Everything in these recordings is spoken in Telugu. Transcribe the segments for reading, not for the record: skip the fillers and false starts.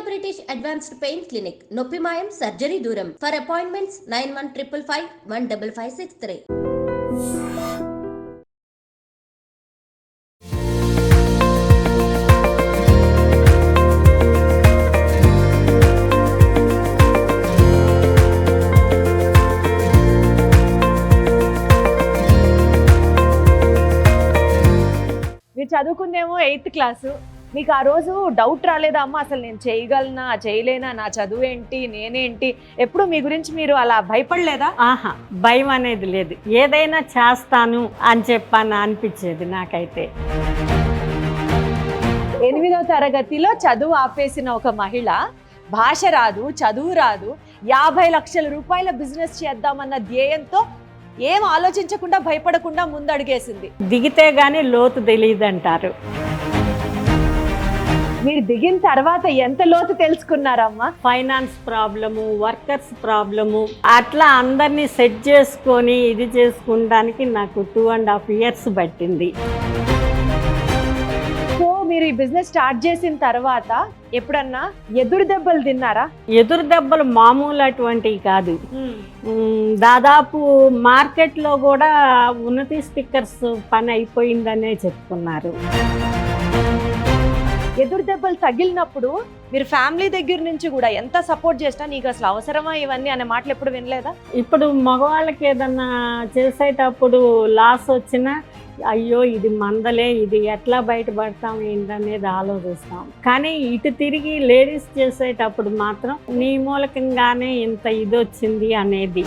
British Advanced Pain Clinic, Noppimayam Surgery Duram. For appointments 9155515563. మీరు చదువుకుందేమో 8th క్లాసు. మీకు ఆ రోజు డౌట్ రాలేదా అమ్మ అసలు నేను చేయగలనా చేయలేనా, నా చదువు ఏంటి, నేనేంటి? ఎప్పుడు మీ గురించి మీరు అలా భయపడలేదా? ఆహా, భయం అనేది లేదు. ఏదైనా చేస్తాను అని చెప్పని అనిపించేది నాకైతే. 8వ తరగతిలో చదువు ఆపేసిన ఒక మహిళ భాష రాదు, చదువు రాదు, 50 లక్షల రూపాయల బిజినెస్ చేద్దామన్న ధ్యేయంతో ఏం ఆలోచించకుండా భయపడకుండా ముందడుగేసింది. దిగితే గానీ లోతు తెలియదు అంటారు. మీరు దిగిన తర్వాత ఎంత లోతు తెలుసుకున్నారమ్మా? ఫైనాన్స్ ప్రాబ్లము, వర్కర్స్ ప్రాబ్లము, అట్లా అందరినీ సెట్ చేసుకొని ఇది చేసుకుంటానికి నాకు 2.5 years పట్టింది. సో మీరు ఈ బిజినెస్ స్టార్ట్ చేసిన తర్వాత ఎప్పుడన్నా ఎదురు దెబ్బలు తిన్నారా? ఎదురు దెబ్బలు మామూలు అటువంటివి కాదు. దాదాపు మార్కెట్లో కూడా ఉన్నతి స్టిక్కర్స్ పని అయిపోయిందనే చెప్పుకున్నారు. ఎదురు దెబ్బలు తగిలినప్పుడు మీరు ఫ్యామిలీ దగ్గర నుంచి కూడా ఎంత సపోర్ట్ చేసినా నీకు అసలు అవసరమా ఇవన్నీ అనే మాటలు ఎప్పుడు వినలేదా? ఇప్పుడు మగవాళ్ళకి ఏదన్నా చేసేటప్పుడు లాస్ వచ్చినా అయ్యో ఇది మందలే, ఇది ఎట్లా బయటపడతాం ఏంటనేది ఆలోచిస్తాం. కానీ ఇటు తిరిగి లేడీస్ చేసేటప్పుడు మాత్రం నీ మూలకంగానే ఇంత ఇది వచ్చింది అనేది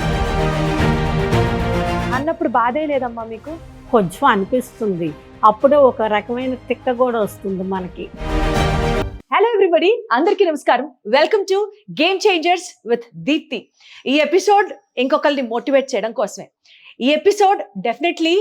అన్నప్పుడు బాధే లేదమ్మా మీకు? కొంచెం అనిపిస్తుంది. అప్పుడే ఒక రకమైన తిక్క కూడా వస్తుంది మనకి. హలో ఎవ్రీబడి, అందరికీ నమస్కారం. Welcome to game changers with Deepthi. ఈ ఎపిసోడ్ ఇంకొకరిని మోటివేట్ చేయడం కోసమే. ఈ ఎపిసోడ్ డెఫినెట్లీ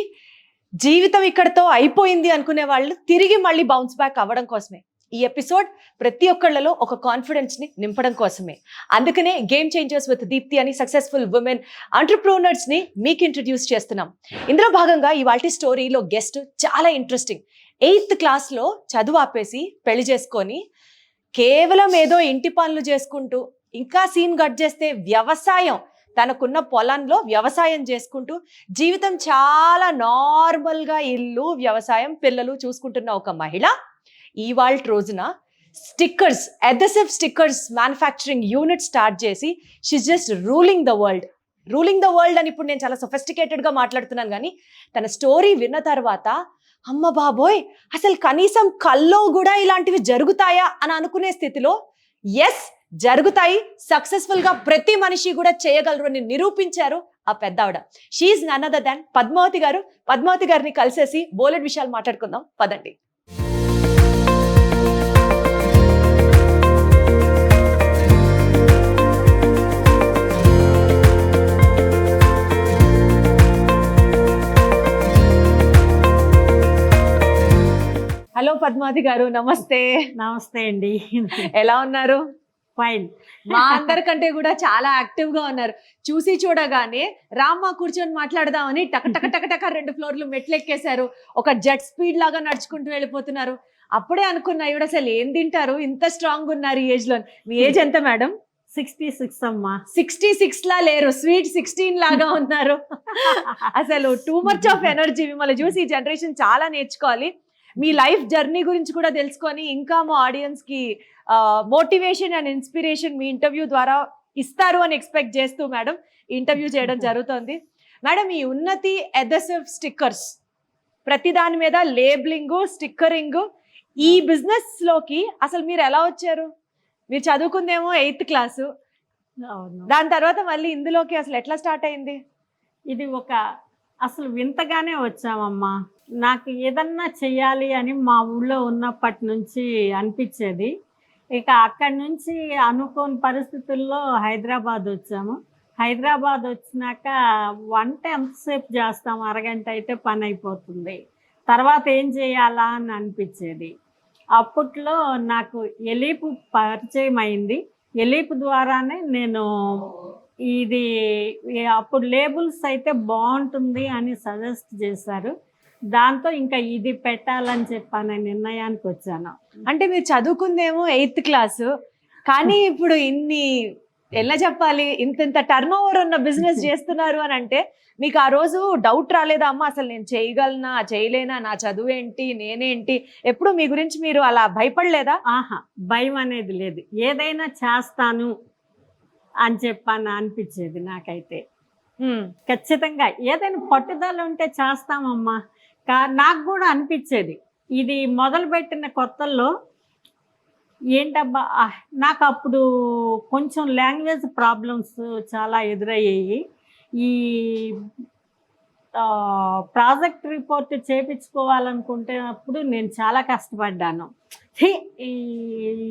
జీవితం ఇక్కడతో అయిపోయింది అనుకునే వాళ్ళు తిరిగి మళ్ళీ బౌన్స్ బ్యాక్ అవ్వడం కోసమే. ఈ ఎపిసోడ్ ప్రతి ఒక్కళ్ళలో ఒక కాన్ఫిడెన్స్ని నింపడం కోసమే. అందుకనే గేమ్ చేంజర్స్ విత్ దీప్తి అని సక్సెస్ఫుల్ ఉమెన్ ఎంటర్‌ప్రెన్యూర్స్ని మీకు ఇంట్రడ్యూస్ చేస్తున్నాం. ఇందులో భాగంగా ఇవాల్టి స్టోరీలో గెస్ట్ చాలా ఇంట్రెస్టింగ్. 8th క్లాస్లో చదువు ఆపేసి పెళ్లి చేసుకొని కేవలం ఏదో ఇంటి పనులు చేసుకుంటూ, ఇంకా సీన్ కట్ చేస్తే వ్యవసాయం, తనకున్న పొలంలో వ్యవసాయం చేసుకుంటూ జీవితం చాలా నార్మల్గా ఇల్లు, వ్యవసాయం, పిల్లలు చూసుకుంటున్న ఒక మహిళ ఇవాళ రోజున stickers, adhesive stickers manufacturing unit start చేసి she's just ruling the world. Ruling the world అని ఇప్పుడు నేను చాలా సొఫిస్టికేటెడ్గా మాట్లాడుతున్నాను, కానీ తన స్టోరీ విన్న తర్వాత అమ్మ బాబోయ్ అసలు కనీసం కల్లో కూడా ఇలాంటివి జరుగుతాయా అని అనుకునే స్థితిలో ఎస్ జరుగుతాయి, సక్సెస్ఫుల్ గా ప్రతి మనిషి కూడా చేయగలరు అని నిరూపించారు ఆ పెద్దావిడ. She's none other than Padmavathi గారు. పద్మావతి గారిని కలిసేసి బోలెడ్ విషయాలు మాట్లాడుకుందాం పదండి. హలో పద్మావతి గారు, నమస్తే. నమస్తే అండి. ఎలా ఉన్నారు? ఫైన్. మా అందరికంటే కూడా చాలా యాక్టివ్ గా ఉన్నారు. చూసి చూడగానే రామ్మ కూర్చొని మాట్లాడదామని టక టక టక టక 2 ఫ్లోర్లు మెట్లు ఎక్కేశారు. ఒక జెట్ స్పీడ్ లాగా నడుచుకుంటూ వెళ్ళిపోతున్నారు. అప్పుడే అనుకున్నా ఇవిడ అసలు ఏం తింటారు, ఇంత స్ట్రాంగ్ ఉన్నారు ఈ ఏజ్ లో. మీ ఏజ్ ఎంత మేడం? 66 అమ్మా. 66 లా లేరు, స్వీట్ 16 లాగా ఉన్నారు. అసలు టూ మచ్ ఆఫ్ ఎనర్జీ. మిమ్మల్ని చూసి ఈ జనరేషన్ చాలా నేర్చుకోవాలి. మీ లైఫ్ జర్నీ గురించి కూడా తెలుసుకొని ఇంకా మా ఆడియన్స్ కి motivation and inspiration me interview ద్వారా ఇస్తారు అని ఎక్స్పెక్ట్ చేస్తూ మేడం ఇంటర్వ్యూ చేయడం జరుగుతుంది. మేడం, ఈ ఉన్నతి అదెసివ్ స్టిక్కర్స్, ప్రతి దాని మీద లేబులింగ్, స్టిక్కరింగ్, ఈ బిజినెస్ లోకి అసలు మీరు ఎలా వచ్చారు? మీరు చదువుకుందేమో 8th క్లాసు, దాని తర్వాత మళ్ళీ ఇందులోకి అసలు ఎట్లా స్టార్ట్ అయింది? ఇది ఒక అసలు వింతగానే వచ్చామమ్మా. నాకు ఏదన్నా చెయ్యాలి అని మా ఊళ్ళో ఉన్నప్పటి నుంచి అనిపించేది. ఇక అక్కడి నుంచి అనుకోని పరిస్థితుల్లో హైదరాబాద్ వచ్చాము. హైదరాబాద్ వచ్చినాక వంట ఎంతసేపు చేస్తాం, అరగంట అయితే పని అయిపోతుంది. తర్వాత ఏం చేయాలా అని అనిపించేది. అప్పట్లో నాకు ఎలీపు పరిచయం అయింది. ఎలీపు ద్వారానే నేను ఇది అప్పుడు లేబుల్స్ అయితే బాగుంటుంది అని సజెస్ట్ చేశారు. దాంతో ఇంకా ఇది పెట్టాలని చెప్పాను నిర్ణయానికి వచ్చాను. అంటే మీరు చదువుకుందేమో 8th క్లాసు, కానీ ఇప్పుడు ఇన్ని ఎలా చెప్పాలి, ఇంత టర్న్ ఓవర్ ఉన్న బిజినెస్ చేస్తున్నారు అని అంటే మీకు ఆ రోజు డౌట్ రాలేదా అమ్మా, అసలు నేను చేయగలనా చేయలేనా, నా చదువు ఏంటి, నేనేంటి, ఎప్పుడు మీ గురించి మీరు అలా భయపడలేదా? ఆహా, భయం అనేది లేదు. ఏదైనా చేస్తాను అని చెప్పని అనిపించేది నాకైతే. ఖచ్చితంగా ఏదైనా పట్టుదల ఉంటే చేస్తామమ్మా. నాకు కూడా అనిపించేది, ఇది మొదలుపెట్టిన కొత్తల్లో ఏంటబ్బా, నాకు అప్పుడు కొంచెం లాంగ్వేజ్ ప్రాబ్లమ్స్ చాలా ఎదురయ్యాయి. ఈ ప్రాజెక్ట్ రిపోర్ట్ చేయించుకోవాలనుకుంటే అప్పుడు నేను చాలా కష్టపడ్డాను.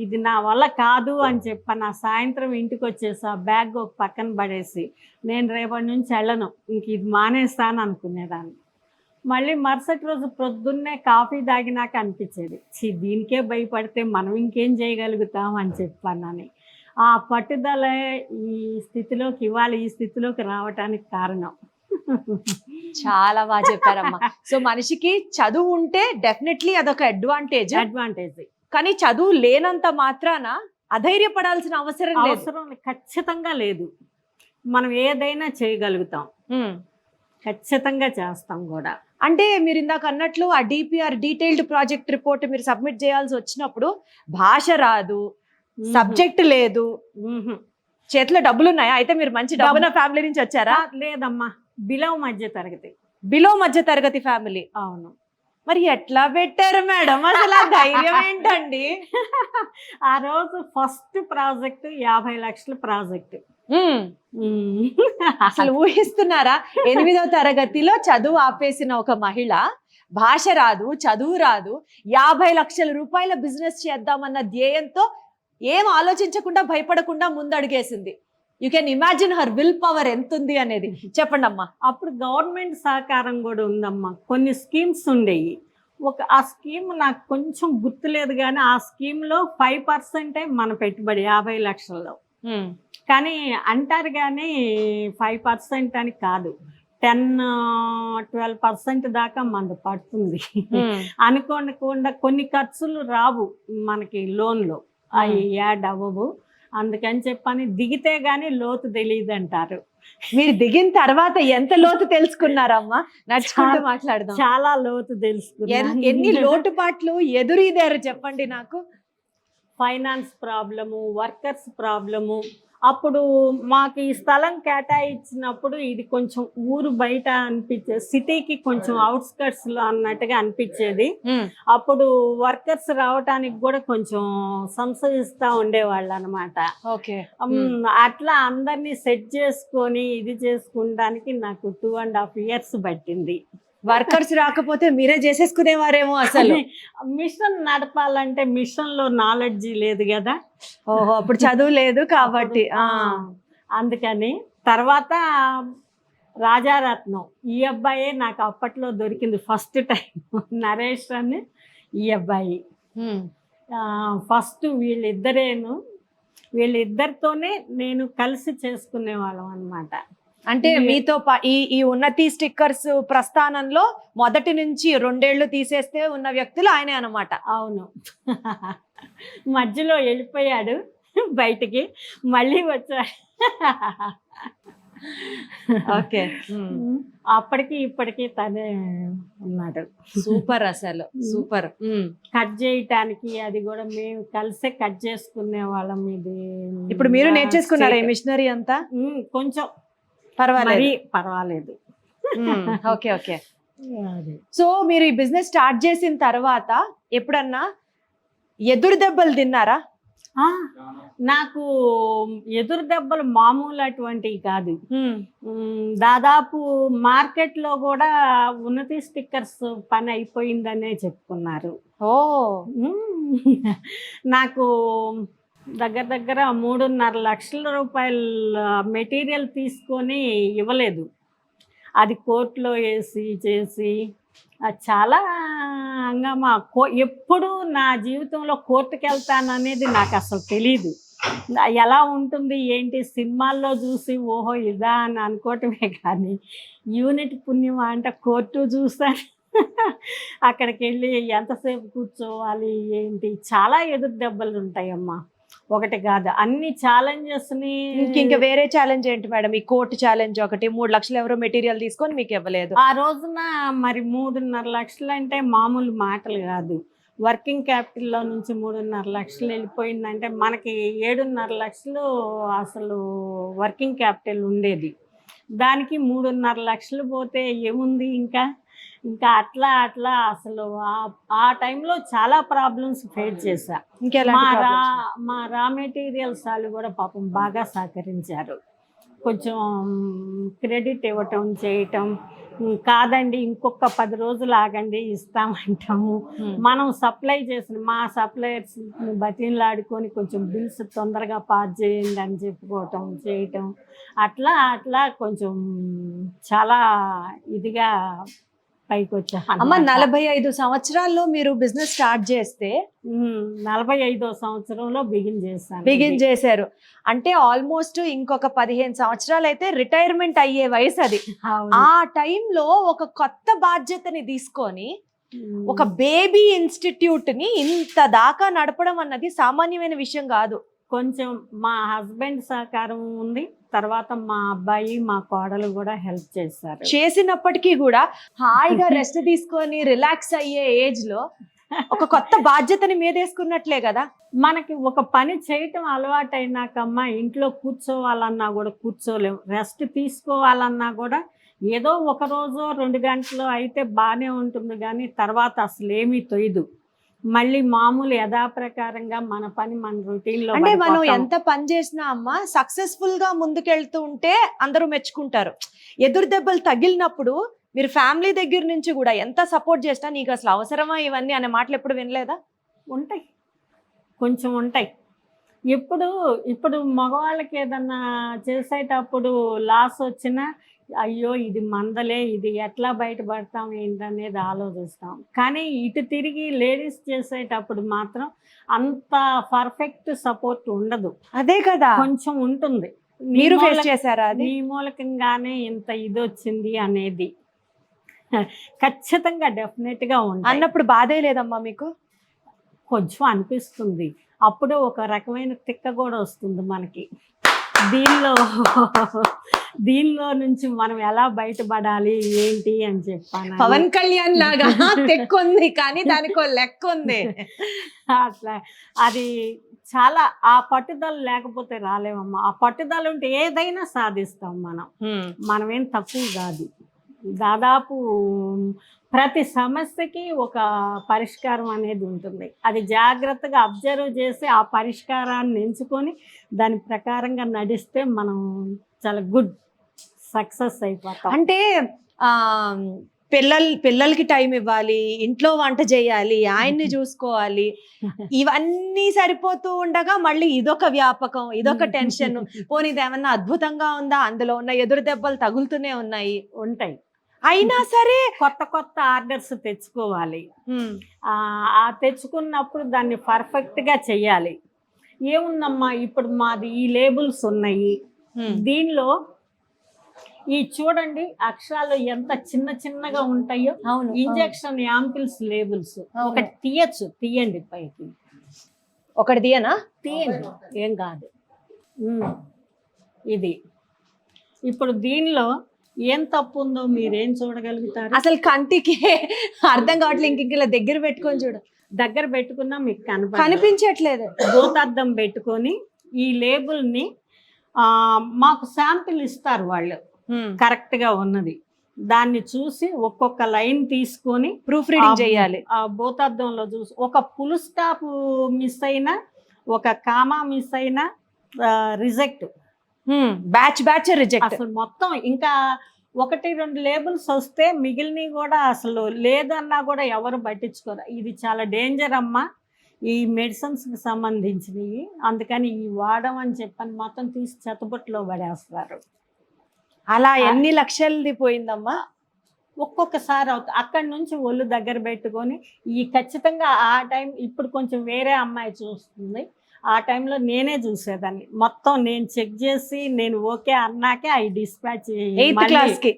ఇది నా వల్ల కాదు అని చెప్పి నా సాయంత్రం ఇంటికి వచ్చేసా, బ్యాగ్ ఒక పక్కన పడేసి నేను రేపటి నుంచి వెళ్ళను, ఇంక ఇది మానేస్తాను అనుకునేదాన్ని. మళ్ళీ మరుసటి రోజు ప్రొద్దున్నే కాఫీ తాగినాక అనిపించేది, దీనికే భయపడితే మనం ఇంకేం చేయగలుగుతాం అని చెప్పానని. ఆ పట్టుదల ఈ స్థితిలోకి, ఇవాళ ఈ స్థితిలోకి రావటానికి కారణం. చాలా బాగా చెప్పారమ్మా. సో మనిషికి చదువు ఉంటే డెఫినెట్లీ అదొక అడ్వాంటేజ్. కానీ చదువు లేనంత మాత్రాన అధైర్యపడాల్సిన అవసరం ఖచ్చితంగా లేదు. మనం ఏదైనా చేయగలుగుతాం, ఖచ్చితంగా చేస్తాం కూడా. అంటే మీరు ఇందాక అన్నట్లు ఆ డిపిఆర్ డీటెయిల్డ్ ప్రాజెక్ట్ రిపోర్ట్ మీరు సబ్మిట్ చేయాల్సి వచ్చినప్పుడు భాష రాదు, సబ్జెక్ట్ లేదు, చేతిలో డబ్బులు ఉన్నాయా? అయితే మీరు మంచి డబ్బున్న ఫ్యామిలీ నుంచి వచ్చారా? లేదమ్మా, బిలో మధ్య తరగతి ఫ్యామిలీ. అవును. మరి ఎట్లా పెట్టారు మేడం, అసలు ఆ ధైర్యం ఏంటండి? ఆ రోజు ఫస్ట్ ప్రాజెక్ట్ 50 లక్షల ప్రాజెక్ట్. అసలు ఊహిస్తున్నారా? 8వ తరగతిలో చదువు ఆపేసిన ఒక మహిళ, భాష రాదు, చదువు రాదు, 50 లక్షల రూపాయల బిజినెస్ చేద్దామన్న ధ్యేయంతో ఏం ఆలోచించకుండా భయపడకుండా ముందడుగేసింది. You can imagine her will power ఎంత ఉంది అనేది. చెప్పండి అమ్మా. అప్పుడు గవర్నమెంట్ సహకారం కూడా ఉందమ్మా. కొన్ని స్కీమ్స్ ఉండేవి. ఆ స్కీమ్ నాకు కొంచెం గుర్తులేదు, కానీ ఆ స్కీమ్లో 5% మన పెట్టుబడి 50 లక్షల్లో. కానీ అంటారు కానీ 5% అని కాదు, 10-12% దాకా మనది పడుతుంది. అనుకోకుండా కొన్ని ఖర్చులు రావు మనకి లోన్లో, అవి యాడ్ అవ్వవు. అందుకని చెప్పని దిగితే గానీ లోతు తెలియదు అంటారు. మీరు దిగిన తర్వాత ఎంత లోతు తెలుసుకున్నారమ్మా? నడుచుకుంటూ మాట్లాడదాం. చాలా లోతు తెలుసుకున్నా. ఎన్ని లోటుపాట్లు ఎదురీదారు చెప్పండి నాకు. Finance problem, workers problem. అప్పుడు మాకు ఈ స్థలం కేటాయించినప్పుడు ఇది కొంచెం ఊరు బయట అనిపించేది, సిటీకి కొంచెం అవుట్స్కట్స్లో అన్నట్టుగా అనిపించేది. అప్పుడు వర్కర్స్ రావటానికి కూడా కొంచెం సంశయిస్తూ ఉండేవాళ్ళు అనమాట. అట్లా అందరినీ సెట్ చేసుకొని ఇది చేసుకుంటానికి నాకు 2.5 years పట్టింది. వర్కర్స్ రాకపోతే మీరే చేసేసుకునేవారేమో. అసలు మిషన్ నడపాలంటే మిషన్ లో నాలెడ్జ్ లేదు కదా. ఓహో, అప్పుడు చదువు లేదు కాబట్టి. అందుకని తర్వాత రాజారత్నం ఈ అబ్బాయే నాకు అప్పట్లో దొరికింది ఫస్ట్ టైం. నరేష్ అని ఈ అబ్బాయి ఫస్ట్. వీళ్ళిద్దరితోనే నేను కలిసి చేసుకునేవాళ్ళం అన్నమాట. అంటే మీతో ఈ ఉన్నతి స్టిక్కర్స్ ప్రస్థానంలో మొదటి నుంచి 2 ఏళ్ళు తీసేస్తే ఉన్న వ్యక్తులు ఆయనే అన్నమాట. అవును. మధ్యలో వెళ్ళిపోయాడు బయటికి, మళ్ళీ వచ్చాడు. ఓకే. అప్పటికి ఇప్పటికి తనే ఉన్నాడు. సూపర్, అసలు సూపర్. కట్ చేయటానికి అది కూడా మేము కలిసే కట్ చేసుకునే వాళ్ళం. ఇది ఇప్పుడు మీరు నేర్చేసుకున్నారా ఈ మిషనరీ అంతా? కొంచెం పర్వాలేదు. Okay okay. సో మీరు ఈ బిజినెస్ స్టార్ట్ చేసిన తర్వాత ఎప్పుడన్నా ఎదురు దెబ్బలు తిన్నారా? నాకు ఎదురు దెబ్బలు మామూలు అటువంటివి కాదు. దాదాపు మార్కెట్లో కూడా ఉన్నతి స్టిక్కర్స్ పని అయిపోయిందనే చెప్పుకున్నారు. నాకు దగ్గర 3.5 లక్షల రూపాయల మెటీరియల్ తీసుకొని ఇవ్వలేదు. అది కోర్టులో వేసి చేసి చాలా హంగామా. ఎప్పుడు నా జీవితంలో కోర్టుకి వెళ్తాననేది నాకు అసలు తెలీదు. ఎలా ఉంటుంది ఏంటి సినిమాల్లో చూసి ఓహో ఇదా అని అనుకోవటమే, కానీ యూనిట్ పుణ్యమా అంటే కోర్టు చూసాను. అక్కడికి వెళ్ళి ఎంతసేపు కూర్చోవాలి ఏంటి, చాలా ఎదురు దెబ్బలు ఉంటాయమ్మా. ఒకటి కాదు, అన్ని ఛాలెంజెస్ ని. ఇంకా వేరే ఛాలెంజ్ ఏంటి మేడం? ఈ కోర్టు ఛాలెంజ్ ఒకటి, 3 లక్షలు ఎవరో మెటీరియల్ తీసుకొని మీకు ఇవ్వలేదు. ఆ రోజున మరి 3.5 లక్షలు అంటే మామూలు మాటలు కాదు. వర్కింగ్ క్యాపిటల్లో నుంచి 3.5 లక్షలు వెళ్ళిపోయిందంటే మనకి 7.5 లక్షలు అసలు వర్కింగ్ క్యాపిటల్ ఉండేది. దానికి 3.5 లక్షలు పోతే ఏముంది? ఇంకా అట్లా అసలు ఆ టైంలో చాలా ప్రాబ్లమ్స్ ఫేస్ చేశా. మా రా మెటీరియల్స్ వాళ్ళు కూడా పాపం బాగా సహకరించారు. కొంచెం క్రెడిట్ ఇవ్వటం చేయటం, కాదండి ఇంకొక 10 రోజులు ఆగండి ఇస్తామంటాము. మనం సప్లై చేసిన మా సప్లయర్స్ బతిలాడుకొని కొంచెం బిల్స్ తొందరగా పాస్ చేయండి అని చెప్పుకోవటం చేయటం, అట్లా కొంచెం చాలా ఇదిగా పైకి వచ్చా. అమ్మ 45 సంవత్సరాల్లో మీరు బిజినెస్ స్టార్ట్ చేస్తే 45వ సంవత్సరంలో బిగిన్ చేశారు అంటే ఆల్మోస్ట్ ఇంకొక 15 సంవత్సరాలు అయితే రిటైర్మెంట్ అయ్యే వయసు అది. ఆ టైంలో ఒక కొత్త బాధ్యతని తీసుకొని ఒక బేబీ ఇన్స్టిట్యూట్ ని ఇంత దాకా నడపడం అన్నది సామాన్యమైన విషయం కాదు. కొంచెం మా హస్బెండ్ సహకారం ఉంది, తర్వాత మా అబ్బాయి మా కోడలు కూడా హెల్ప్ చేశారు. చేసినప్పటికీ కూడా హాయిగా రెస్ట్ తీసుకొని రిలాక్స్ అయ్యే ఏజ్ లో ఒక కొత్త బాధ్యతని మీదేసుకున్నట్లే కదా. మనకి ఒక పని చేయటం అలవాటైనాకమ్మా ఇంట్లో కూర్చోవాలన్నా కూడా కూర్చోలేము, రెస్ట్ తీసుకోవాలన్నా కూడా ఏదో 1 రోజు 2 గంటలు అయితే బాగానే ఉంటుంది, కానీ తర్వాత అసలు ఏమీ తొయ్యదు. మళ్ళీ మామూలు యథాప్రకారంగా మన పని మన రొటీన్ లో. అంటే మనం ఎంత పని చేసినా అమ్మ సక్సెస్ఫుల్ గా ముందుకెళ్తూ ఉంటే అందరూ మెచ్చుకుంటారు. ఎదురు దెబ్బలు తగిలినప్పుడు మీరు ఫ్యామిలీ దగ్గర నుంచి కూడా ఎంత సపోర్ట్ చేసినా నీకు అసలు అవసరమా ఇవన్నీ అనే మాటలు ఎప్పుడు వినలేదా? ఉంటాయి, కొంచెం ఉంటాయి. ఇప్పుడు మగవాళ్ళకి ఏదన్నా చేసేటప్పుడు లాస్ వచ్చినా అయ్యో ఇది మందలే, ఇది ఎట్లా బయటపడతాం ఏంటనేది ఆలోచిస్తాం. కానీ ఇటు తిరిగి లేడీస్ చేసేటప్పుడు మాత్రం అంత పర్ఫెక్ట్ సపోర్ట్ ఉండదు. అదే కదా, కొంచెం ఉంటుంది. మీరు ఫేస్ చేశారా అది? నీ మూలకంగానే ఇంత ఇది వచ్చింది అనేది ఖచ్చితంగా డెఫినెట్గా ఉంటుంది. అన్నప్పుడు బాధే లేదమ్మా మీకు? కొంచెం అనిపిస్తుంది. అప్పుడే ఒక రకమైన తిక్క కూడా వస్తుంది మనకి. దీనిలో నుంచి మనం ఎలా బయటపడాలి ఏంటి అని చెప్పాను. పవన్ కళ్యాణ్ లాగా తెక్కుంది కానీ దానికి లెక్క ఉంది. అట్లా అది చాలా ఆ పట్టుదల లేకపోతే రాలేమమ్మా. ఆ పట్టుదల ఉంటే ఏదైనా సాధిస్తాం మనమేం తక్కువ కాదు. దాదాపు ప్రతి సమస్యకి ఒక పరిష్కారం అనేది ఉంటుంది. అది జాగ్రత్తగా అబ్జర్వ్ చేసి ఆ పరిష్కారాన్ని ఎంచుకొని దాని ప్రకారంగా నడిస్తే మనం చాలా గుడ్ సక్సెస్ అయిపోతాం. అంటే పిల్లలకి టైం ఇవ్వాలి, ఇంట్లో వంట చేయాలి, ఆయన్ని చూసుకోవాలి, ఇవన్నీ సరిపోతూ ఉండగా మళ్ళీ ఇదొక వ్యాపకం, ఇదొక టెన్షన్. పోనీ ఇదేమన్నా అద్భుతంగా ఉందా? అందులో ఉన్న ఎదురు దెబ్బలు తగులుతూనే ఉంటాయి. అయినా సరే కొత్త ఆర్డర్స్ తెచ్చుకోవాలి. ఆ తెచ్చుకున్నప్పుడు దాన్ని పర్ఫెక్ట్గా చెయ్యాలి. ఏముందమ్మా ఇప్పుడు మాది ఈ లేబుల్స్ ఉన్నాయి, దీనిలో ఈ చూడండి అక్షరాలు ఎంత చిన్నగా ఉంటాయో. ఇంజెక్షన్ యాంపిల్స్ లేబుల్స్ ఒకటి తీయండి పైకి. ఒకటి తీయండి, ఏం కాదు. ఇది ఇప్పుడు దీనిలో ఏం తప్పు ఉందో మీరేం చూడగలుగుతారు? అసలు కంటికి అర్థం కావట్లేదు. ఇంక ఇలా దగ్గర పెట్టుకొని దగ్గర పెట్టుకున్నా మీకు కనిపించట్లేదు. భూతార్థం పెట్టుకొని ఈ లేబుల్ని మాకు శాంపిల్ ఇస్తారు వాళ్ళు, కరెక్ట్గా ఉన్నది. దాన్ని చూసి ఒక్కొక్క లైన్ తీసుకొని ప్రూఫ్ రీడింగ్ చేయాలి. ఆ భూతార్థంలో చూసి ఒక ఫుల్ స్టాప్ మిస్ అయినా, ఒక కామా మిస్ అయినా రిజెక్ట్. Batch reject. అసలు మొత్తం ఇంకా 1-2 లేబుల్స్ వస్తే మిగిలినవి కూడా అసలు లేదన్నా కూడా ఎవరు పట్టించుకోరు. ఇది చాలా డేంజర్ అమ్మా ఈ మెడిసిన్స్కి సంబంధించినవి, అందుకని ఈ వాడమని చెప్పని మొత్తం తీసి చెత్తబుట్టలో పడేస్తారు. అలా ఎన్ని లక్షలది పోయిందమ్మా? ఒక్కొక్కసారి అక్కడి నుంచి ఒళ్ళు దగ్గర పెట్టుకొని ఈ ఖచ్చితంగా ఆ టైం. ఇప్పుడు కొంచెం వేరే అమ్మాయి చూస్తుంది, ఆ టైంలో నేనే చూసేదాన్ని. మొత్తం నేను చెక్ చేసి నేను ఓకే అన్నాకే అవి డిస్పాచ్. 8th క్లాస్కి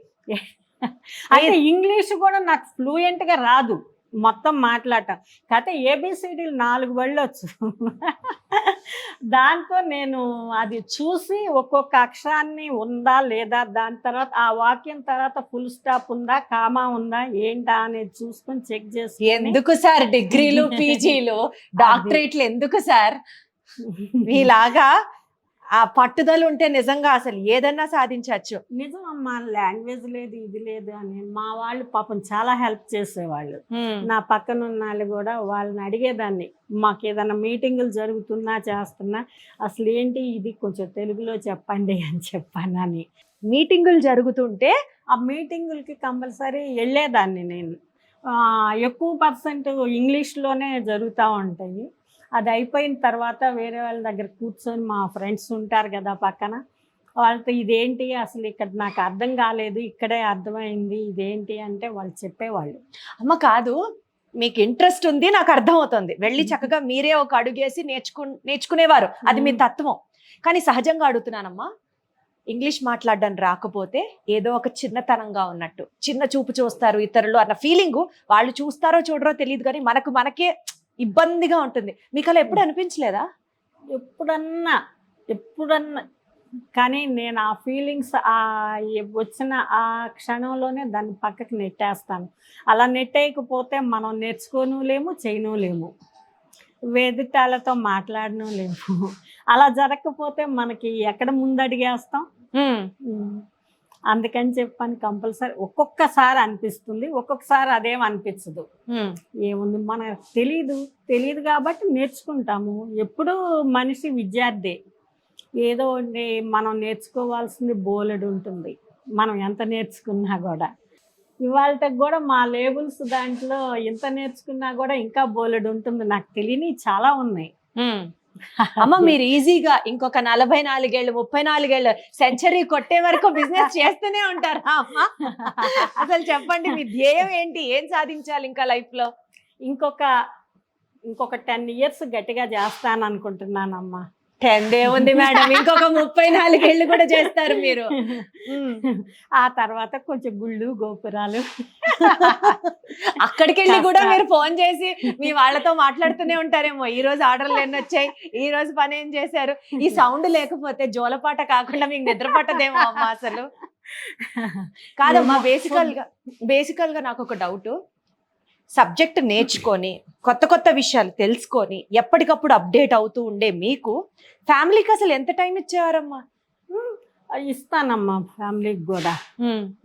అయితే ఇంగ్లీష్ కూడా నాకు ఫ్లూయెంట్గా రాదు. మొత్తం మాట్లాడటం. కాకపోతే ఏబిసిడీలు 4 వచ్చు. దాంతో నేను అది చూసి ఒక్కొక్క అక్షరాన్ని ఉందా లేదా, దాని తర్వాత ఆ వాక్యం తర్వాత ఫుల్ స్టాప్ ఉందా, కామా ఉందా, ఏంటా అనేది చూసుకొని చెక్ చేసుకొని ఎందుకు సార్ డిగ్రీలు పీజీలు డాక్టరేట్లు ఎందుకు సార్? మీలాగా ఆ పట్టుదల ఉంటే నిజంగా అసలు ఏదన్నా సాధించవచ్చు. నిజం అమ్మా, లాంగ్వేజ్ లేదు ఇది లేదు అని మా వాళ్ళు పాపం చాలా హెల్ప్ చేసేవాళ్ళు. నా పక్కన ఉన్న వాళ్ళు కూడా వాళ్ళని అడిగేదాన్ని, మాకు ఏదైనా మీటింగులు జరుగుతున్నా చేస్తున్నా అసలు ఏంటి ఇది కొంచెం తెలుగులో చెప్పండి అని చెప్పానని. మీటింగులు జరుగుతుంటే ఆ మీటింగులకి కంపల్సరీ వెళ్ళేదాన్ని నేను. ఎక్కువ పర్సెంట్ ఇంగ్లీష్లోనే జరుగుతూ ఉంటాయి. అది అయిపోయిన తర్వాత వేరే వాళ్ళ దగ్గర కూర్చొని మా ఫ్రెండ్స్ ఉంటారు కదా పక్కన, వాళ్ళతో ఇదేంటి అసలు ఇక్కడ నాకు అర్థం కాలేదు, ఇక్కడే అర్థమైంది ఇదేంటి అంటే వాళ్ళు చెప్పేవాళ్ళు. అమ్మ కాదు, మీకు ఇంట్రెస్ట్ ఉంది నాకు అర్థమవుతుంది, వెళ్ళి చక్కగా మీరే ఒక అడుగేసి నేర్చుకునేవారు, అది మీ తత్వం. కానీ సహజంగా అడుగుతున్నానమ్మా, ఇంగ్లీష్ మాట్లాడడం రాకపోతే ఏదో ఒక చిన్నతనంగా ఉన్నట్టు, చిన్న చూపు చూస్తారు ఇతరులు అన్న ఫీలింగు, వాళ్ళు చూస్తారో చూడరో తెలియదు కానీ మనకే ఇబ్బందిగా ఉంటుంది. మీకు అలా ఎప్పుడు అనిపించలేదా? ఎప్పుడన్నా కానీ నేను ఆ ఫీలింగ్స్ వచ్చిన ఆ క్షణంలోనే దాన్ని పక్కకి నెట్టేస్తాను. అలా నెట్టేయకపోతే మనం నేర్చుకోను లేము, చేయను లేము, వేదితాలతో మాట్లాడను లేము. అలా జరగకపోతే మనకి ఎక్కడ ముందడిగేస్తాం. అందుకని చెప్పని కంపల్సరీ ఒక్కొక్కసారి అనిపిస్తుంది, ఒక్కొక్కసారి అదేం అనిపించదు. ఏముంది మనకు తెలియదు కాబట్టి నేర్చుకుంటాము. ఎప్పుడూ మనిషి విద్యార్థి, ఏదో మనం నేర్చుకోవాల్సింది బోలెడు ఉంటుంది, మనం ఎంత నేర్చుకున్నా కూడా. ఇవాళకి కూడా మా లేబుల్స్ దాంట్లో ఎంత నేర్చుకున్నా కూడా ఇంకా బోలెడు ఉంటుంది, నాకు తెలియని చాలా ఉన్నాయి. అమ్మ మీరు ఈజీగా ఇంకొక 44 ఏళ్ళు 34 ఏళ్ళు సెంచరీ కొట్టే వరకు బిజినెస్ చేస్తూనే ఉంటారా అమ్మ? అసలు చెప్పండి, మీ ధ్యేయం ఏంటి, ఏం సాధించాలి ఇంకా లైఫ్ లో? ఇంకొక 10 years గట్టిగా చేస్తాను అనుకుంటున్నానమ్మా. 10 ఏముంది మేడం, ఇంకొక 34 ఏళ్ళు కూడా చేస్తారు మీరు. ఆ తర్వాత కొంచెం గుళ్ళు గోపురాలు అక్కడికి వెళ్ళి కూడా మీరు ఫోన్ చేసి మీ వాళ్ళతో మాట్లాడుతూనే ఉంటారేమో, ఈ రోజు ఆర్డర్లు ఎన్ని వచ్చాయి, ఈ రోజు పని ఏం చేశారు. ఈ సౌండ్ లేకపోతే జోలపాట కాకుండా మీకు నిద్ర పట్టదేమో అమ్మ అసలు. కాదమ్మా, బేసికల్ గా నాకు ఒక డౌట్. సబ్జెక్ట్ నేర్చుకొని కొత్త విషయాలు తెలుసుకొని ఎప్పటికప్పుడు అప్డేట్ అవుతూ ఉండే మీకు ఫ్యామిలీకి అసలు ఎంత టైం ఇచ్చేవారమ్మా? ఇస్తానమ్మా ఫ్యామిలీకి కూడా.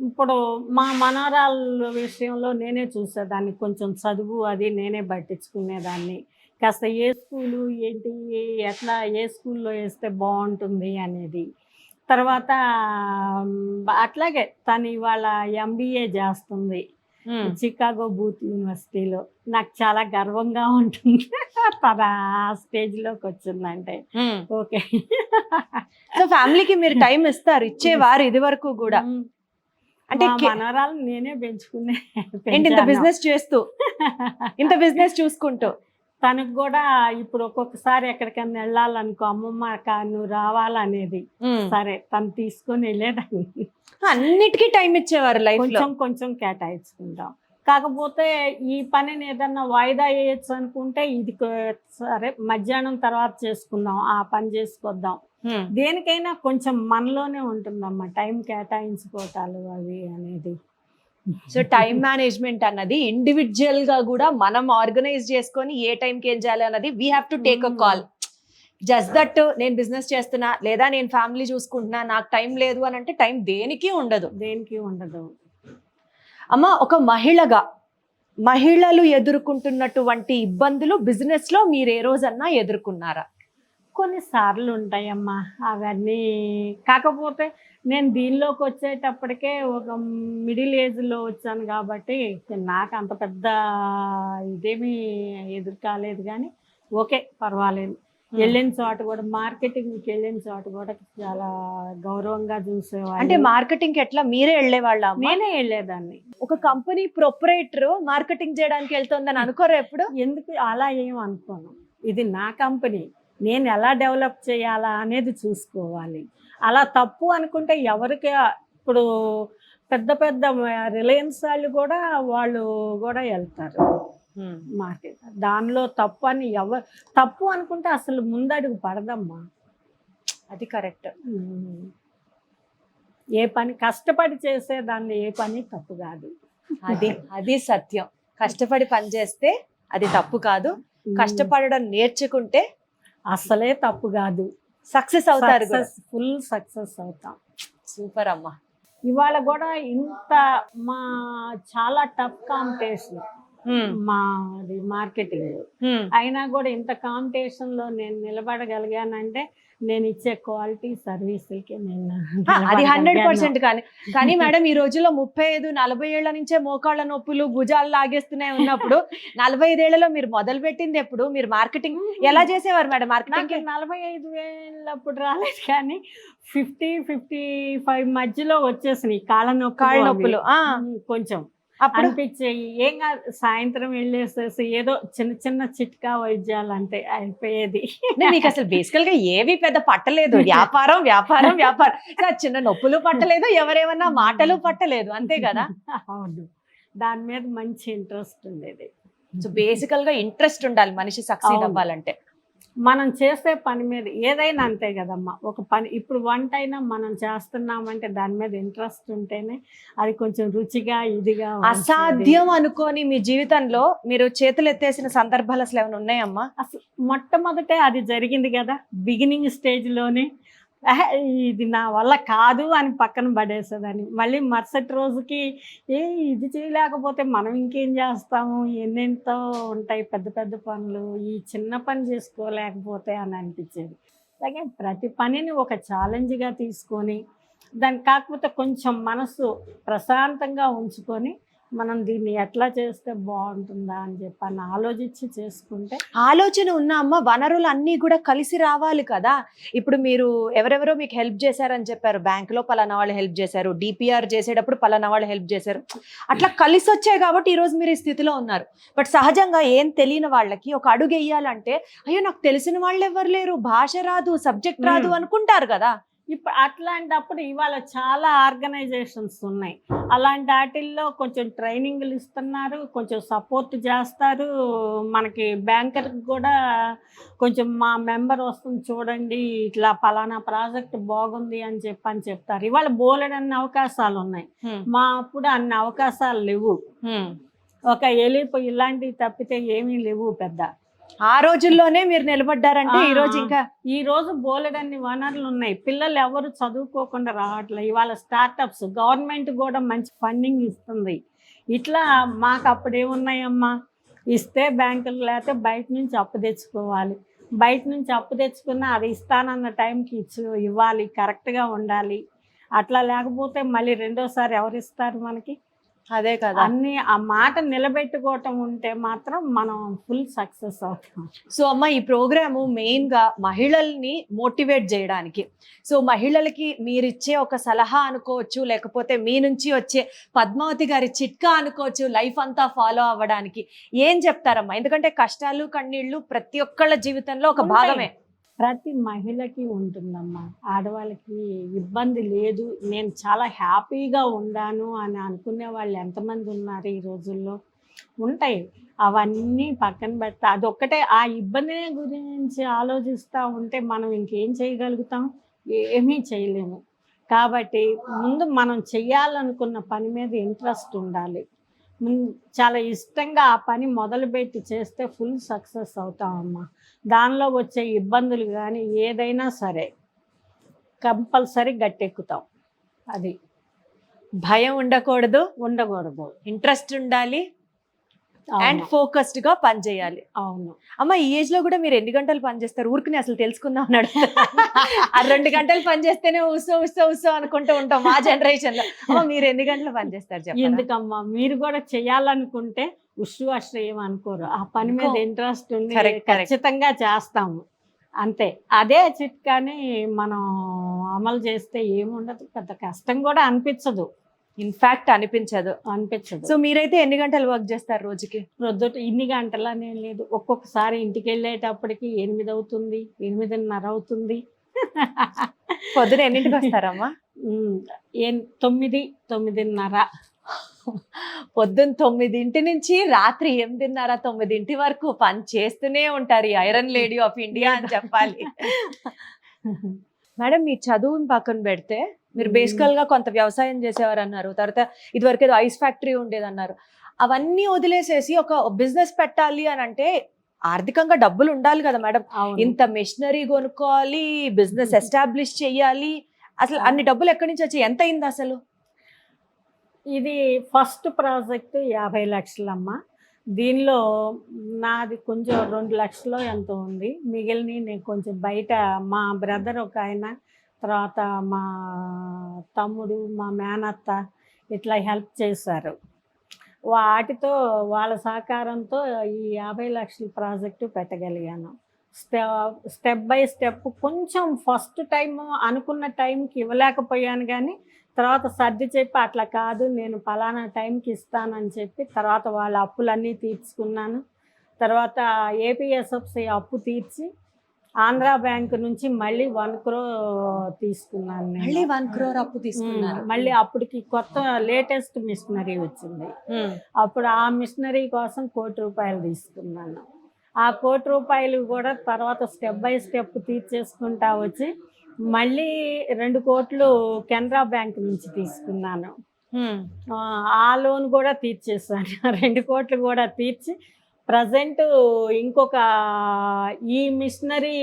ఇప్పుడు మా మనవరాళ్ళ విషయంలో నేనే చూసేదాన్ని, కొంచెం చదువు అది నేనే పట్టించుకునేదాన్ని. కాస్త ఏ స్కూలు ఏంటి, ఎట్లా ఏ స్కూల్లో వేస్తే బాగుంటుంది అనేది. తర్వాత అట్లాగే తను ఇవాళ MBA చేస్తుంది చికాగో బూత్ యూనివర్సిటీలో. నాకు చాలా గర్వంగా ఉంటుంది తన స్టేజ్లోకి వచ్చిందంటే. ఓకే, సో ఫ్యామిలీకి మీరు టైం ఇస్తారు, ఇచ్చేవారు ఇది వరకు కూడా? అంటే మనవరాలు నేనే పెంచుకునే, ఇంత బిజినెస్ చేస్తూ ఇంత బిజినెస్ చూసుకుంటూ. తనకు కూడా ఇప్పుడు ఒక్కొక్కసారి ఎక్కడికైనా వెళ్ళాలనుకో, అమ్మమ్మ నువ్వు రావాలనేది, సరే తను తీసుకొని వెళ్ళేదాన్ని. అన్నిటికీ టైం ఇచ్చేవారు లైఫ్ లో? కొంచెం కేటాయించుకుంటాం. కాకపోతే ఈ పనిని ఏదన్నా వాయిదా వేయచ్చు అనుకుంటే, ఇది సరే మధ్యాహ్నం తర్వాత చేసుకుందాం, ఆ పని చేసుకొద్దాం, దేనికైనా కొంచెం మనలోనే ఉంటుందమ్మా టైం కేటాయించుకోవటాలు అవి అనేది. సో టైం మేనేజ్మెంట్ అన్నది ఇండివిజువల్ గా కూడా మనం ఆర్గనైజ్ చేసుకొని ఏ టైంకి ఏం చేయాలి అన్నది we have to take a call. Just that నేను బిజినెస్ చేస్తున్నా లేదా నేను ఫ్యామిలీ చూసుకుంటున్నా నాకు టైం లేదు అని అంటే టైం దేనికి ఉండదు. అమ్మ, ఒక మహిళగా మహిళలు ఎదుర్కొంటున్నటువంటి ఇబ్బందులు బిజినెస్ లో మీరు ఏ రోజన్నా ఎదుర్కొన్నారా? కొన్నిసార్లు ఉంటాయమ్మా అవన్నీ. కాకపోతే నేను దీనిలోకి వచ్చేటప్పటికే ఒక మిడిల్ ఏజ్లో వచ్చాను కాబట్టి నాకు అంత పెద్ద ఇదేమీ ఎదురు కాలేదు. కానీ ఓకే, పర్వాలేదు. వెళ్ళిన చోట కూడా, మార్కెటింగ్కి వెళ్ళిన చోట కూడా చాలా గౌరవంగా చూసేవాళ్ళు. అంటే మార్కెటింగ్ ఎట్లా మీరే వెళ్ళేవాళ్ళ? నేనే వెళ్ళేదాన్ని. ఒక కంపెనీ ప్రొపరేటర్ మార్కెటింగ్ చేయడానికి వెళ్తుందని అనుకోరు ఎప్పుడు? ఎందుకు అలా ఏం అనుకోను, ఇది నా కంపెనీ, నేను ఎలా డెవలప్ చేయాలా అనేది చూసుకోవాలి. అలా తప్పు అనుకుంటే ఎవరికి, ఇప్పుడు పెద్ద రిలయన్స్ వాళ్ళు కూడా వెళ్తారు. మార్కెట్. దానిలో తప్పు అని తప్పు అనుకుంటే అసలు ముందడుగు పడదమ్మా. అది కరెక్ట్. ఏ పని కష్టపడి చేసే దాన్ని ఏ పని తప్పు కాదు. అది సత్యం. కష్టపడి పని చేస్తే అది తప్పు కాదు, కష్టపడడం నేర్చుకుంటే అసలే తప్పు కాదు. సక్సెస్ అవుతారు, ఫుల్ సక్సెస్ అవుతాం. సూపర్ అమ్మా. ఇవాళ కూడా ఇంత చాలా టఫ్ కాంపిటీషన్ మాది మార్కెటింగ్, అయినా కూడా ఇంత కాంపిటీషన్ లో నేను నిలబడగలిగానంటే నేను ఇచ్చే క్వాలిటీ సర్వీస్కి నేను అది 100%. కానీ మేడం ఈ రోజుల్లో 35-40 ఏళ్ల నుంచే మోకాళ్ళ నొప్పులు భుజాలు లాగేస్తున్నాయి ఉన్నప్పుడు 45 ఏళ్లలో మీరు మొదలు పెట్టింది ఎప్పుడు? మీరు మార్కెటింగ్ ఎలా చేసేవారు మేడం? మార్కెటింగ్ 45 ఏళ్ళప్పుడు రాలేదు, కానీ 50-55 మధ్యలో వచ్చేసినాయి కాళ్ళ నొప్పులు కొంచెం అనిపించేయి. ఏం కాదు, సాయంత్రం వెళ్ళేసేసి ఏదో చిన్న చిన్న చిట్కా వైద్యాలు అంటే అయిపోయేది. మీకు అసలు బేసికల్ గా ఏవి పెద్ద పట్టలేదు, వ్యాపారం వ్యాపారం వ్యాపారం, చిన్న నొప్పులు పట్టలేదు, ఎవరేమన్నా మాటలు పట్టలేదు, అంతే కదా? అవును, దాని మీద మంచి ఇంట్రెస్ట్ ఉండేది. సో బేసికల్ గా ఇంట్రెస్ట్ ఉండాలి మనిషి సక్సీడ్ అవ్వాలంటే. మనం చేసే పని మీద ఏదైనా అంతే కదమ్మా. ఒక పని ఇప్పుడు వంట అయినా మనం చేస్తున్నామంటే దాని మీద ఇంట్రెస్ట్ ఉంటేనే అది కొంచెం రుచిగా ఇదిగా. అసాధ్యం అనుకోని మీ జీవితంలో మీరు చేతులు ఎత్తేసిన సందర్భాలు అసలు ఏమైనా ఉన్నాయమ్మా? అసలు మొట్టమొదటే అది జరిగింది కదా, బిగినింగ్ స్టేజ్లోనే ఇది నా వల్ల కాదు అని పక్కన పడేసేదాన్ని. మళ్ళీ మరుసటి రోజుకి ఇది చేయలేకపోతే మనం ఇంకేం చేస్తాము, ఎన్నెంతో ఉంటాయి పెద్ద పెద్ద పనులు, ఈ చిన్న పని చేసుకోలేకపోతే అని అనిపించేది. అలాగే ప్రతి పనిని ఒక ఛాలెంజ్గా తీసుకొని దాన్ని కాకపోతే కొంచెం మనసు ప్రశాంతంగా ఉంచుకొని మనం దీన్ని ఎట్లా చేస్తే బాగుంటుందా అని చెప్పని ఆలోచించి చేసుకుంటే. ఆలోచన ఉన్న అమ్మ, వనరులు అన్నీ కూడా కలిసి రావాలి కదా. ఇప్పుడు మీరు ఎవరెవరో మీకు హెల్ప్ చేశారని చెప్పారు, బ్యాంకులో పలానా వాళ్ళు హెల్ప్ చేశారు, డిపిఆర్ చేసేటప్పుడు పలానా వాళ్ళు హెల్ప్ చేశారు, అట్లా కలిసి వచ్చాయి కాబట్టి ఈరోజు మీరు ఈ స్థితిలో ఉన్నారు. బట్ సహజంగా ఏం తెలియని వాళ్ళకి ఒక అడుగు వేయాలంటే అయ్యో నాకు తెలిసిన వాళ్ళు ఎవరు లేరు, భాష రాదు, సబ్జెక్ట్ రాదు అనుకుంటారు కదా. ఇప్పుడు అట్లాంటప్పుడు ఇవాళ చాలా ఆర్గనైజేషన్స్ ఉన్నాయి, అలాంటి వాటిల్లో కొంచెం ట్రైనింగ్లు ఇస్తున్నారు, కొంచెం సపోర్ట్ చేస్తారు. మనకి బ్యాంకర్కి కూడా కొంచెం మా మెంబర్ వస్తుంది చూడండి, ఇట్లా పలానా ప్రాజెక్ట్ బాగుంది అని చెప్తారు. ఇవాళ బోలెడన్ని అవకాశాలు ఉన్నాయి, మా అప్పుడు అన్ని అవకాశాలు లేవు. ఒక వెళ్ళిపోయి ఇలాంటివి తప్పితే ఏమీ లేవు పెద్ద. ఆ రోజుల్లోనే మీరు నిలబడ్డారంటే ఈ రోజు బోలెడన్ని వనరులు ఉన్నాయి. పిల్లలు ఎవరు చదువుకోకుండా రావట్లేదు. ఇవాళ స్టార్టప్స్, గవర్నమెంట్ కూడా మంచి ఫండింగ్ ఇస్తుంది. ఇట్లా మాకు అప్పుడు ఏమున్నాయమ్మా, ఇస్తే బ్యాంకులు లేకపోతే బయట నుంచి అప్పు తెచ్చుకోవాలి. బయట నుంచి అప్పు తెచ్చుకున్నా అది ఇస్తానన్న టైంకి ఇవ్వాలి, కరెక్ట్గా ఉండాలి. అట్లా లేకపోతే మళ్ళీ రెండోసారి ఎవరు ఇస్తారు మనకి? అదే కదా, అన్ని ఆ మాట నిలబెట్టుకోవటం ఉంటే మాత్రం మనం ఫుల్ సక్సెస్ అవుతాం. సో అమ్మ, ఈ ప్రోగ్రాము మెయిన్ గా మహిళల్ని మోటివేట్ చేయడానికి. సో మహిళలకి మీరిచ్చే ఒక సలహా అనుకోవచ్చు, లేకపోతే మీ నుంచి వచ్చే పద్మావతి గారి చిట్కా అనుకోవచ్చు, లైఫ్ అంతా ఫాలో అవ్వడానికి ఏం చెప్తారమ్మా? ఎందుకంటే కష్టాలు కన్నీళ్లు ప్రతి ఒక్కళ్ళ జీవితంలో ఒక భాగమే. ప్రతి మహిళకి ఉంటుందమ్మా. ఆడవాళ్ళకి ఇబ్బంది లేదు, నేను చాలా హ్యాపీగా ఉండాను అని అనుకునే వాళ్ళు ఎంతమంది ఉన్నారు ఈ రోజుల్లో? ఉంటాయి. అవన్నీ పక్కన పెడతా, అదొక్కటే ఆ ఇబ్బందిని గురించి ఆలోచిస్తూ ఉంటే మనం ఇంకేం చేయగలుగుతాం? ఏమీ చేయలేము. కాబట్టి ముందు మనం చెయ్యాలనుకున్న పని మీద ఇంట్రెస్ట్ ఉండాలి. చాలా ఇష్టంగా ఆ పని మొదలుపెట్టి చేస్తే ఫుల్ సక్సెస్ అవుతామమ్మా. దానిలో వచ్చే ఇబ్బందులు కానీ ఏదైనా సరే కంపల్సరీ గట్టెక్కుతాం. అది భయం ఉండకూడదు, ఇంట్రెస్ట్ ఉండాలి అండ్ ఫోకస్డ్ గా పని చేయాలి. అవును అమ్మ, ఈ ఏజ్ లో కూడా మీరు ఎన్ని గంటలు పని చేస్తారు? ఊరికి అసలు తెలుసుకుందాం అన్నాడు. ఆ 2 గంటలు పని చేస్తేనే ఉత్సవ అనుకుంటూ ఉంటాం మా జనరేషన్ లో. అమ్మ, మీరు ఎన్ని గంటలు పని చేస్తారు చెప్పండి? ఎందుకమ్మా, మీరు కూడా చేయాలనుకుంటే అశ్రయం అనుకోరు. ఆ పని మీద ఇంట్రెస్ట్ ఉంది, ఖచ్చితంగా చేస్తాము అంతే. అదే చిట్కాని మనం అమలు చేస్తే ఏముండదు, పెద్ద కష్టం కూడా అనిపించదు. ఇన్ఫాక్ట్ అనిపించదు. సో మీరైతే ఎన్ని గంటలు వర్క్ చేస్తారు రోజుకి? ప్రొద్దుట ఇన్ని గంటలనే లేదు, ఒక్కొక్కసారి ఇంటికి వెళ్ళేటప్పటికి 8 అవుతుంది, 8:30 అవుతుంది. పొద్దున ఎన్నింటికి వస్తారమ్మా? 9, 9:30. పొద్దున్న 9 నుంచి రాత్రి 8:30-9 వరకు పని చేస్తూనే ఉంటారు ఈ ఐరన్ లేడీ ఆఫ్ ఇండియా అని చెప్పాలి. మేడం, మీ చదువుని పక్కన పెడితే మీరు బేసికల్ గా కొంత వ్యవసాయం చేసేవారు అన్నారు, తర్వాత ఇదివరకు ఏదో ఐస్ ఫ్యాక్టరీ ఉండేది అన్నారు. అవన్నీ వదిలేసేసి ఒక బిజినెస్ పెట్టాలి అని అంటే ఆర్థికంగా డబ్బులు ఉండాలి కదా మేడం. ఇంత మెషినరీ కొనుక్కోవాలి, బిజినెస్ ఎస్టాబ్లిష్ చెయ్యాలి, అసలు అన్ని డబ్బులు ఎక్కడి నుంచి వచ్చాయి? ఎంత అయింది అసలు? ఇది ఫస్ట్ ప్రాజెక్ట్ 50 లక్షలమ్మా. దీనిలో నాది కొంచెం 2 లక్షలు ఎంతో ఉంది. మిగిలిన నేను కొంచెం బయట మా బ్రదర్ ఒక ఆయన, తర్వాత మా తమ్ముడు, మా మేనత్త ఇట్లా హెల్ప్ చేశారు. వాటితో వాళ్ళ సహకారంతో ఈ 50 లక్షల ప్రాజెక్టు పెట్టగలిగాను. స్టెప్ బై స్టెప్ కొంచెం ఫస్ట్ టైం అనుకున్న టైంకి ఇవ్వలేకపోయాను, కానీ తర్వాత సర్ది చెప్పి అట్లా కాదు నేను పలానా టైంకి ఇస్తానని చెప్పి తర్వాత వాళ్ళ అప్పులన్నీ తీర్చుకున్నాను. తర్వాత ఏపీఎస్ఎఫ్సి అప్పు తీర్చి ఆంధ్రా బ్యాంక్ నుంచి మళ్ళీ 1 crore తీసుకున్నాను. మళ్ళీ 1 crore అప్పు తీసుకున్నారు. మళ్ళీ అప్పటికి కొత్త లేటెస్ట్ మిషనరీ వచ్చింది. అప్పుడు ఆ మిషనరీ కోసం 1 కోటి రూపాయలు తీసుకున్నాను. ఆ 1 కోటి రూపాయలు కూడా తర్వాత స్టెప్ బై స్టెప్ తీర్చేసుకుంటా వచ్చి మళ్ళీ 2 కోట్లు కెనరా బ్యాంక్ నుంచి తీసుకున్నాను. ఆ లోన్ కూడా తీర్చేసాను. 2 కోట్లు కూడా తీర్చి ప్రజెంట్ ఇంకొక ఈ మిషనరీ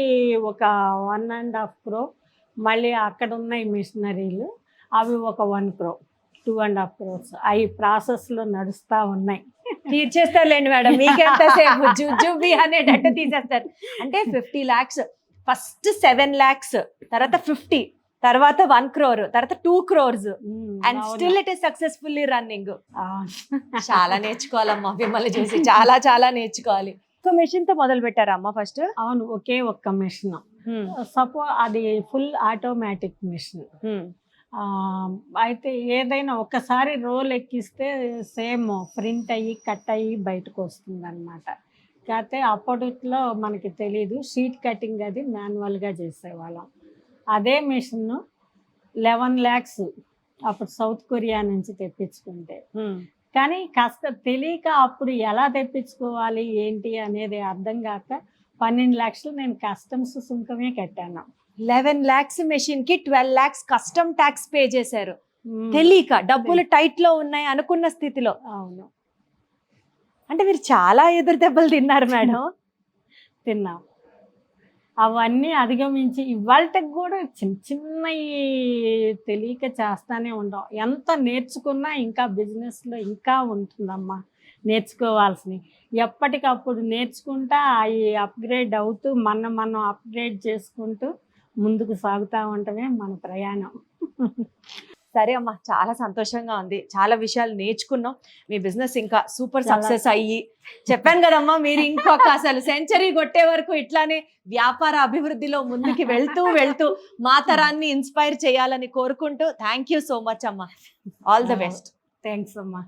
ఒక 1.5 crore, మళ్ళీ అక్కడ ఉన్నాయి మిషనరీలు అవి ఒక 1 crore, 2.5 crores అవి ప్రాసెస్లో నడుస్తూ ఉన్నాయి. తీర్చేస్తారులేండి మేడం, మీకెంతసేపు జుజుబి అనేటట్టు తీసేస్తారు. అంటే 50 lakhs, ఫస్ట్ 7 lakhs, తర్వాత 50, తర్వాత 1 crore, తర్వాత 2 crores, and still it is successfully running. చాలా నేర్చుకోవాలమ్మా మిమ్మల్ని చూసి, చాలా చాలా నేర్చుకోవాలి. ఒక మెషిన్ తో మొదలు పెట్టారా అమ్మా ఫస్ట్? అవును, ఒకే ఒక్క మెషిన్. అది ఫుల్ ఆటోమేటిక్ మెషిన్. అయితే ఏదైనా ఒక్కసారి రోల్ ఎక్కిస్తే సేమ్ ప్రింట్ అయ్యి కట్ అయ్యి బయటకు వస్తుంది అనమాట. కాకపోతే అప్పట్లో మనకి తెలీదు, షీట్ కటింగ్ అది మాన్యువల్గా చేసేవాళ్ళం. అదే మిషన్ 11 lakhs అప్పుడు సౌత్ కొరియా నుంచి తెప్పించుకుంటే, కానీ కాస్త తెలియక అప్పుడు ఎలా తెప్పించుకోవాలి ఏంటి అనేది అర్థం కాక 12 లక్షలు నేను కస్టమ్స్ సుంకమే కట్టాను. 11 lakhs మెషిన్ కి 12 lakhs కస్టమ్ ట్యాక్స్ పే చేశారు తెలియక. డబ్బులు టైట్ లో ఉన్నాయి అనుకున్న స్థితిలో. అవును, అంటే మీరు చాలా ఎదురు దెబ్బలు తిన్నారు మేడం. తిన్నాం. అవన్నీ అధిగమించి ఇవాళకి కూడా చిన్న చిన్నవి తెలియక చేస్తానే ఉంటాం. ఎంత నేర్చుకున్నా ఇంకా బిజినెస్లో ఇంకా ఉంటుందమ్మా నేర్చుకోవాల్సినవి. ఎప్పటికప్పుడు నేర్చుకుంటా అవి అప్గ్రేడ్ అవుతూ మనం అప్గ్రేడ్ చేసుకుంటూ ముందుకు సాగుతూ ఉండటమే మన ప్రయాణం. సరే అమ్మా, చాలా సంతోషంగా ఉంది, చాలా విషయాలు నేర్చుకున్నాం. మీ బిజినెస్ ఇంకా సూపర్ సక్సెస్ అయ్యి, చెప్పాను కదమ్మా మీరు ఇంకొక అసలు సెంచరీ కొట్టే వరకు ఇట్లానే వ్యాపార అభివృద్ధిలో ముందుకు వెళ్తూ మా తరాన్ని ఇన్స్పైర్ చేయాలని కోరుకుంటూ థ్యాంక్ యూ సో మచ్ అమ్మా. All the best. థ్యాంక్స్ అమ్మా.